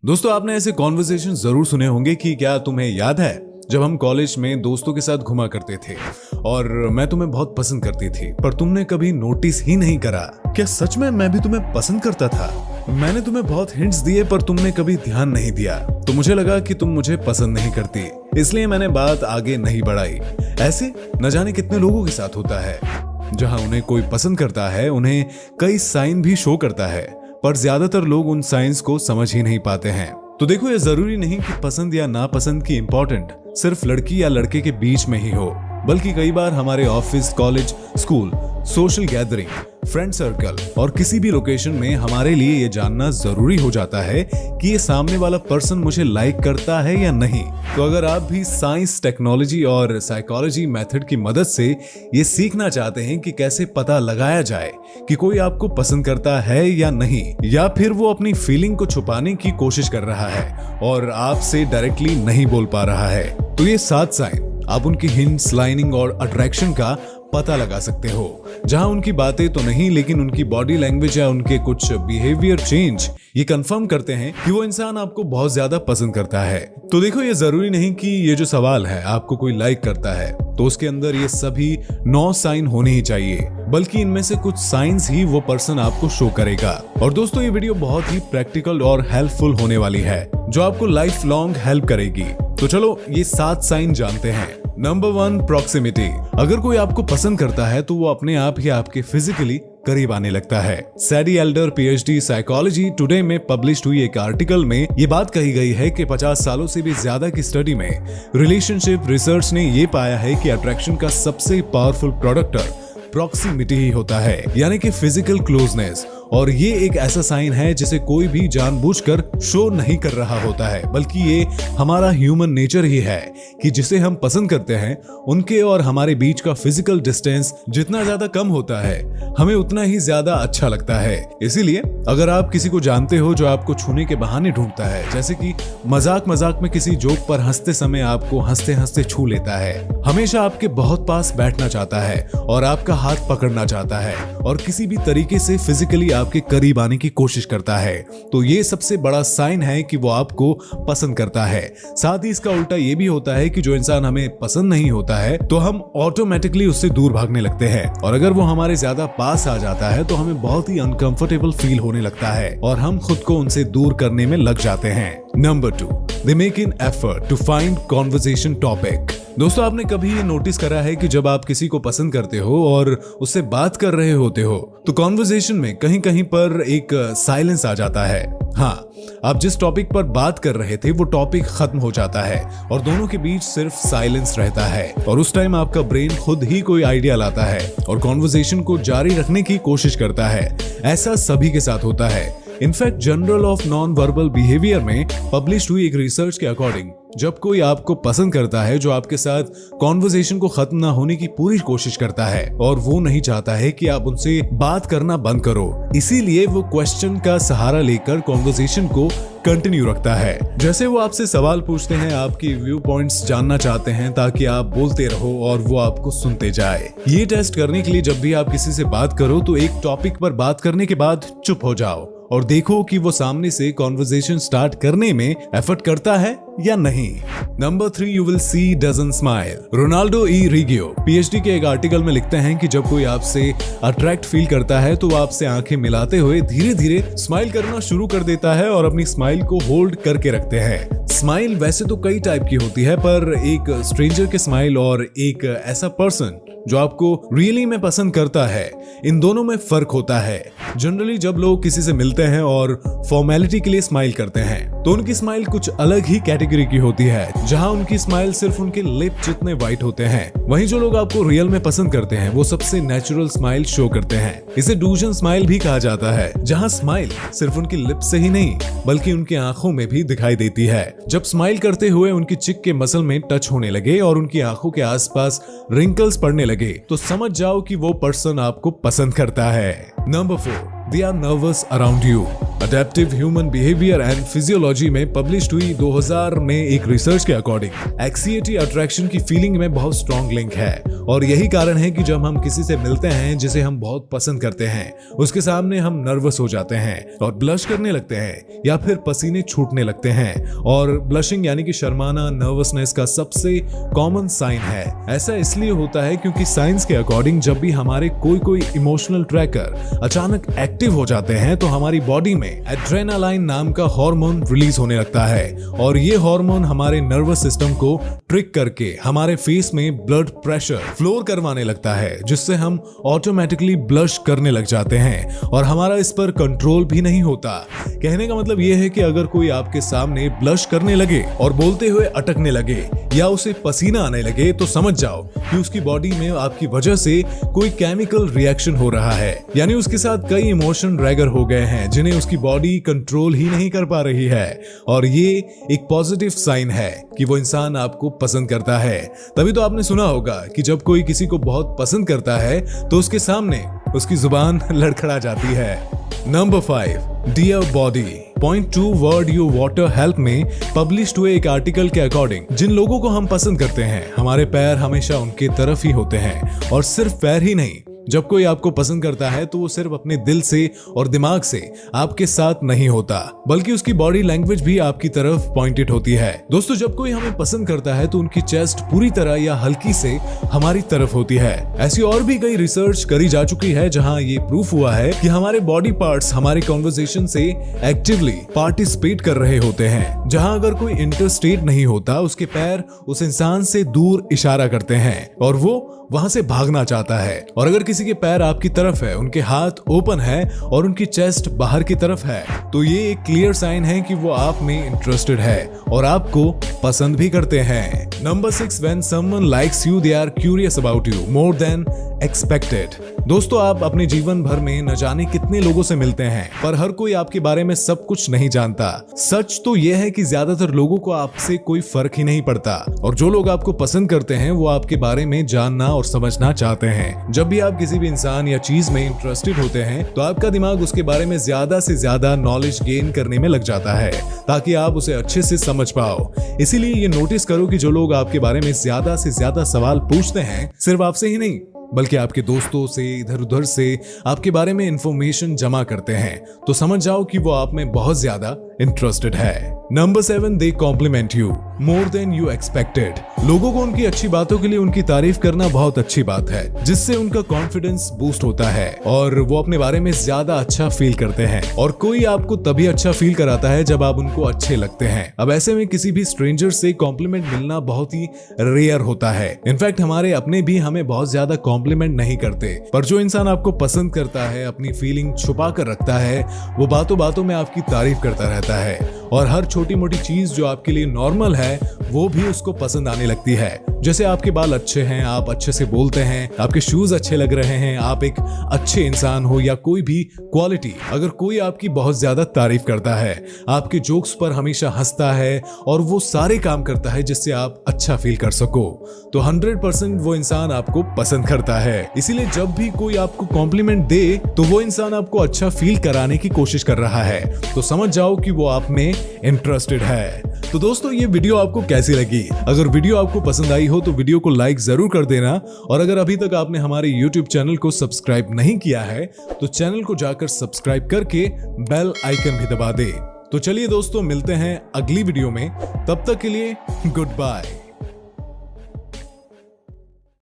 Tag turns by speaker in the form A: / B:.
A: दोस्तों, आपने ऐसे कॉन्वर्सेशन जरूर सुने होंगे कि क्या तुम्हें याद है जब हम कॉलेज में दोस्तों के साथ घुमा करते थे और मैं तुम्हें बहुत पसंद करती थी, पर तुमने कभी नोटिस ही नहीं करा। क्या सच में मैं भी तुम्हें पसंद करता था? मैंने तुम्हें बहुत हिंट्स दिए पर तुमने कभी ध्यान नहीं दिया, तो मुझे लगा कि तुम मुझे पसंद नहीं करती, इसलिए मैंने बात आगे नहीं बढ़ाई। ऐसे न जाने कितने लोगों के साथ होता है। जहां उन्हें कोई पसंद करता है, उन्हें कई साइन भी शो करता है, पर ज्यादातर लोग उन साइंस को समझ ही नहीं पाते हैं। तो देखो, ये जरूरी नहीं कि पसंद या नापसंद की इंपॉर्टेंट सिर्फ लड़की या लड़के के बीच में ही हो, बल्कि कई बार हमारे office, college, school, social gathering, friend circle और किसी भी लोकेशन में हमारे लिए ये जानना जरूरी हो जाता है कि ये सामने वाला पर्सन मुझे लाइक करता है या नहीं। तो अगर आप भी साइंस, टेक्नोलॉजी और साइकोलॉजी मेथड की मदद से ये सीखना चाहते हैं कि कैसे पता लगाया जाए कि कोई आपको पसंद करता है या नहीं, या फिर वो अपनी फीलिंग को छुपाने की कोशिश कर रहा है और आपसे डायरेक्टली नहीं बोल पा रहा है, तो ये 7 साइन आप उनकी हिंट्स, लाइनिंग और अट्रैक्शन का पता लगा सकते हो। जहां उनकी बातें तो नहीं, लेकिन उनकी बॉडी लैंग्वेज या उनके कुछ बिहेवियर चेंज ये कंफर्म करते हैं कि वो इंसान आपको बहुत ज्यादा पसंद करता है। तो देखो, ये जरूरी नहीं कि ये जो सवाल है आपको कोई लाइक करता है तो उसके अंदर ये सभी 9 साइन होने ही चाहिए, बल्कि इनमें से कुछ साइंस ही वो पर्सन आपको शो करेगा। और दोस्तों, ये वीडियो बहुत ही प्रैक्टिकल और हेल्पफुल होने वाली है, जो आपको लाइफ लॉन्ग हेल्प करेगी। तो चलो ये 7 साइन जानते हैं। Number 1, proximity. अगर कोई आपको पसंद करता है तो वो अपने आप ही आपके फिजिकली करीब आने लगता है। सैडी एल्डर, PhD साइकोलॉजी टुडे में पब्लिश हुई एक आर्टिकल में ये बात कही गई है कि 50 सालों से भी ज्यादा की स्टडी में रिलेशनशिप रिसर्च ने ये पाया है कि अट्रैक्शन का सबसे पावरफुल प्रोडक्टर प्रॉक्सिमिटी ही होता है, यानी कि फिजिकल क्लोजनेस। और ये एक ऐसा साइन है जिसे कोई भी जानबूझकर शो नहीं कर रहा होता है, बल्कि ये हमारा ह्यूमन नेचर ही है कि जिसे हम पसंद करते हैं उनके और हमारे बीच का फिजिकल डिस्टेंस जितना ज्यादा कम होता है, हमें उतना ही ज्यादा अच्छा लगता है। इसीलिए अगर आप किसी को जानते हो जो आपको छूने के बहाने ढूंढता है, जैसे कि मजाक मजाक में किसी जोक पर हंसते समय आपको हंसते हंसते छू लेता है, हमेशा आपके बहुत पास बैठना चाहता है और आपका हाथ पकड़ना चाहता है और किसी भी तरीके से फिजिकली आपके करीब आने की कोशिश करता है, तो ये सबसे बड़ा साइन है कि वो आपको पसंद करता है। साथ ही इसका उल्टा ये भी होता है कि जो इंसान हमें पसंद नहीं होता है तो हम ऑटोमेटिकली उससे दूर भागने लगते हैं, और अगर वो हमारे ज्यादा पास आ जाता है तो हमें बहुत ही अनकंफर्टेबल फील होने लगता है और हम खुद को उनसे दूर करने में लग जाते हैं। Number 2, they make an effort to find conversation topic. दोस्तों, आपने कभी ये नोटिस करा है कि जब आप किसी को पसंद करते हो और उससे बात कर रहे होते हो तो कॉन्वर्सेशन में कहीं कहीं पर एक साइलेंस आ जाता है। हाँ, आप जिस टॉपिक पर बात कर रहे थे वो टॉपिक खत्म हो जाता है और दोनों के बीच सिर्फ साइलेंस रहता है, और उस टाइम आपका ब्रेन खुद ही कोई आइडिया लाता है और कॉन्वर्सेशन को जारी रखने की कोशिश करता है। ऐसा सभी के साथ होता है। In fact journal of non verbal behaviour में पब्लिश हुई एक रिसर्च के अकॉर्डिंग जब कोई आपको पसंद करता है जो आपके साथ कॉन्वर्सेशन को खत्म ना होने की पूरी कोशिश करता है और वो नहीं चाहता है कि आप उनसे बात करना बंद करो, इसीलिए वो क्वेश्चन का सहारा लेकर कॉन्वर्सेशन को कंटिन्यू रखता है। जैसे वो आपसे सवाल पूछते हैं, आपकी व्यू पॉइंट्स जानना चाहते हैं ताकि आप बोलते रहो और वो आपको सुनते जाए। ये टेस्ट करने के लिए जब भी आप किसी से बात करो तो एक टॉपिक पर बात करने के बाद चुप हो जाओ और देखो कि वो सामने से कॉन्वर्सेशन स्टार्ट करने में एफर्ट करता है या नहीं। Number 3, you will see doesn't smile. Ronaldo E Riggio PhD के एक आर्टिकल में लिखते हैं कि जब कोई आपसे अट्रैक्ट फील करता है तो वो आपसे आंखें मिलाते हुए धीरे धीरे स्माइल करना शुरू कर देता है और अपनी स्माइल को होल्ड करके रखते हैं। स्माइल वैसे तो कई टाइप की होती है, पर एक स्ट्रेंजर के स्माइल और एक ऐसा पर्सन जो आपको रियली में पसंद करता है, इन दोनों में फर्क होता है। जनरली जब लोग किसी से मिलते हैं और फॉर्मेलिटी के लिए स्माइल करते हैं तो उनकी स्माइल कुछ अलग ही कैटेगरी की होती है, जहां उनकी स्माइल सिर्फ उनके लिप जितने वाइट होते हैं। वहीं जो लोग आपको रियल में पसंद करते हैं वो सबसे नेचुरल स्माइल शो करते हैं। इसे डूजन स्माइल भी कहा जाता है, जहां स्माइल सिर्फ उनकी लिप से ही नहीं बल्कि उनकी आंखों में भी दिखाई देती है। जब स्माइल करते हुए उनकी चिक के मसल में टच होने लगे और उनकी आंखों के आसपास रिंकल्स पड़ने लगे तो समझ जाओ कि वो पर्सन आपको पसंद करता है। Number 4, they are nervous around you. Adaptive human behaviour and physiology में पब्लिश हुई 2000 में एक रिसर्च के अकॉर्डिंग एक्सिएटी अट्रैक्शन की फीलिंग में बहुत स्ट्रॉन्ग लिंक है और यही कारण है कि जब हम किसी से मिलते हैं जिसे हम बहुत पसंद करते हैं उसके सामने हम नर्वस हो जाते हैं और ब्लश करने लगते हैं या फिर पसीने छूटने लगते हैं। और ब्लशिंग यानी कि शर्माना नर्वसनेस का सबसे कॉमन साइन है। ऐसा इसलिए होता है क्योंकि साइंस के अकॉर्डिंग जब भी हमारे कोई इमोशनल ट्रैकर अचानक एक्टिव हो जाते हैं तो हमारी बॉडी में एड्रेनालाइन नाम का हार्मोन रिलीज होने लगता है और ये हार्मोन हमारे नर्वस सिस्टम को ट्रिक करके हमारे फेस में ब्लड प्रेशर फ्लो करवाने लगता है जिससे हम ऑटोमेटिकली ब्लश करने लग जाते हैं और हमारा इस पर कंट्रोल भी नहीं होता। कहने का मतलब ये है कि अगर कोई आपके सामने ब्लश करने लगे और बोलते हुए अटकने लगे या उसे पसीना आने लगे तो समझ जाओ कि उसकी बॉडी में आपकी वजह से कोई केमिकल रिएक्शन हो रहा है, यानी उसके साथ कई इमोशन ट्रिगर हो गए हैं जिन्हें उसकी बॉडी कंट्रोल ही नहीं कर पा रही है। और ये एक पॉजिटिव साइन है कि वो इंसान आपको पसंद करता है। तभी तो आपने सुना होगा कि जब कोई किसी को बहुत पसंद करता है तो उसके सामने उसकी जुबान लड़खड़ा जाती है। Number 5, dear body, point to word you water help में पब्लिश्ड हुए एक आर्टिकल के अकॉर्डिंग जिन लोगों को हम पसंद करते हैं हमारे पैर हमेशा उनके तरफ ही होते हैं और सिर्फ पैर ही नहीं, जब कोई आपको पसंद करता है तो वो सिर्फ अपने दिल से और दिमाग से आपके साथ नहीं होता बल्कि उसकी बॉडी लैंग्वेज भी आपकी तरफ पॉइंटेड होती है। दोस्तों, जब कोई हमें पसंद करता है तो उनकी चेस्ट पूरी तरह या हल्की से हमारी तरफ होती है। ऐसी और भी कई रिसर्च करी जा चुकी है जहां ये प्रूफ हुआ है कि हमारे बॉडी पार्ट्स हमारे कॉन्वर्सेशन से एक्टिवली पार्टिसिपेट कर रहे होते हैं। जहां अगर कोई इंटरस्टेट नहीं होता उसके पैर उस इंसान से दूर इशारा करते हैं और वो वहां से भागना चाहता है। और अगर किसी के पैर आपकी तरफ है, उनके हाथ ओपन है और उनकी चेस्ट बाहर की तरफ है तो ये एक क्लियर साइन है कि वो आप में इंटरेस्टेड है और आपको पसंद भी करते हैं। Number 6, when someone likes you they are curious about you more than expected. दोस्तों, आप अपने जीवन भर में न जाने कितने लोगों से मिलते हैं पर हर कोई आपके बारे में सब कुछ नहीं जानता। सच तो यह है कि ज्यादातर लोगों को आपसे कोई फर्क ही नहीं पड़ता और जो लोग आपको पसंद करते हैं वो आपके बारे में जानना और समझना चाहते हैं। जब भी आप किसी भी इंसान या चीज में इंटरेस्टेड होते हैं तो आपका दिमाग उसके बारे में ज्यादा से ज्यादा नॉलेज गेन करने में लग जाता है ताकि आप उसे अच्छे से समझ पाओ। इसीलिए ये नोटिस करो कि जो लोग आपके बारे में ज्यादा से ज्यादा सवाल पूछते हैं सिर्फ आपसे ही नहीं बल्कि आपके दोस्तों से, इधर उधर से आपके बारे में इंफॉर्मेशन जमा करते हैं तो समझ जाओ कि वो आप में बहुत ज्यादा इंटरेस्टेड है। Number 7, they compliment you more then you expected. लोगों को उनकी अच्छी बातों के लिए उनकी तारीफ करना बहुत अच्छी बात है जिससे उनका कॉन्फिडेंस बूस्ट होता है और वो अपने बारे में ज्यादा अच्छा फील करते हैं। और कोई आपको तभी अच्छा फील कराता है जब आप उनको अच्छे लगते हैं। अब ऐसे में किसी भी स्ट्रेंजर से कॉम्प्लीमेंट मिलना बहुत ही रेयर होता है। इनफैक्ट हमारे अपने भी हमें बहुत ज्यादा कॉम्प्लीमेंट नहीं करते, पर जो इंसान आपको पसंद करता है, अपनी फीलिंग छुपा कर रखता है, वो बातों बातों में आपकी तारीफ करता रहता है और हर छोटी मोटी चीज जो आपके लिए नॉर्मल है वो भी उसको पसंद आने लगती है। जैसे आपके बाल अच्छे हैं, आप अच्छे से बोलते हैं, आपके शूज अच्छे लग रहे हैं, आप एक अच्छे इंसान हो या कोई भी क्वालिटी, अगर कोई आपकी बहुत ज्यादा तारीफ करता है, आपके जोक्स पर हमेशा हंसता है और वो सारे काम करता है जिससे आप अच्छा फील कर सको, तो 100% वो इंसान आपको पसंद करता है। इसीलिए जब भी कोई आपको कॉम्प्लीमेंट दे तो वो इंसान आपको अच्छा फील कराने की कोशिश कर रहा है, तो समझ जाओ कि वो आप में इंटरेस्टेड है। तो दोस्तों, ये वीडियो आपको कैसी लगी? अगर वीडियो आपको पसंद आई हो तो वीडियो को लाइक जरूर कर देना और अगर अभी तक आपने हमारे YouTube चैनल को सब्सक्राइब नहीं किया है तो चैनल को जाकर सब्सक्राइब करके बेल आइकन भी दबा दे। तो चलिए दोस्तों, मिलते हैं अगली वीडियो में, तब तक के लिए गुड बाय।